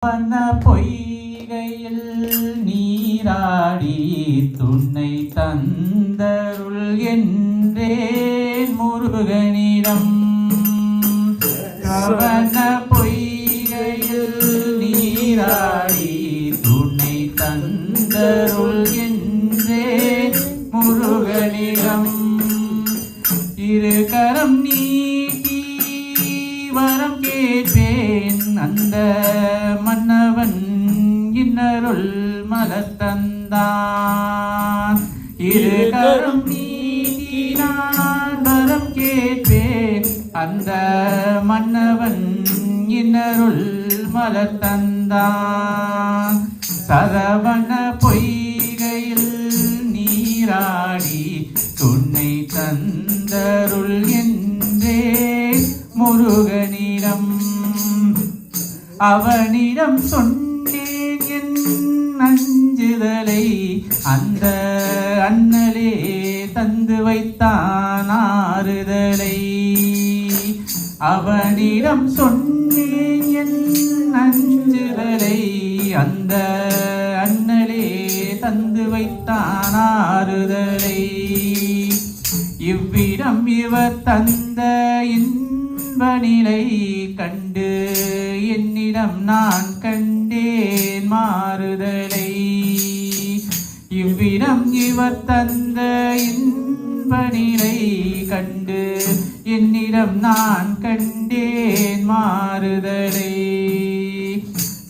வண்ண பொய்கையில் நீராடி துணை தந்தருள் என்றேன் முருகனிடம். வண்ண பொய்கையில் நீராடி துணை தந்தருள் என்றேன் முருகனிடம். இரு கரம் நீட்டி வரம் கேட்பேன் அந்த மன்னவன் இன்னருள் மலர் தந்தான். இரு கரம் நீட்டி நான் வரம் கேட்பேன் அந்த மன்னவன் இன்னருள் மலர் தந்தான். சரவண பொய்கையில் நீராடி துணை தந்தருள் என்றே முருகனிடம். அவனிடம் சொன்னேன் என் அஞ்சுதலை அந்த அண்ணலே தந்து வைத்தான் ஆறுதலை. அவனிடம் சொன்னேன் என் அஞ்சுதலை அந்த அண்ணலே தந்து வைத்தான் ஆறுதலை. இவ்விடம் இவர் தந்த இன்பநிலை கண்டு என்னிடம் நான் கண்டேன் மாறுதலை. இவ்விடம் இவர் தந்த இன்பநிலை கண்டு என்னிடம் நான் கண்டேன் மாறுதலை.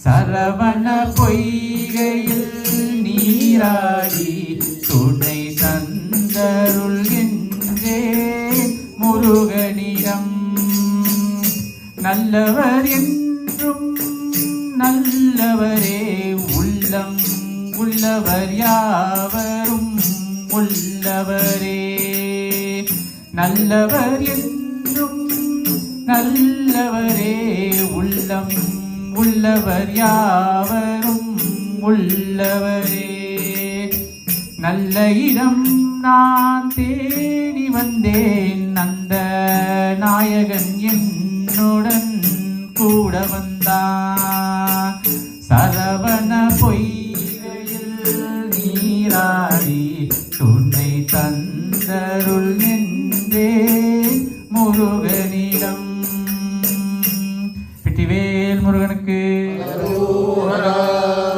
சரவண பொய்கையில் நீராடி துணை தந்தருள் என்றே முருகனிடம். நல்லவர் என்றும் நல்லவரே உள்ளம் உள்ளவர் யாவரும் உள்ளவரே. நல்லவர் என்றும் நல்லவரே உள்ளம் உள்ளவர் யாவரும் உள்ளவரே. நல்ல இடம் நான் தேடி வந்தேன் அந்த நாயகன் என்னுடன் கூட வந்தான்.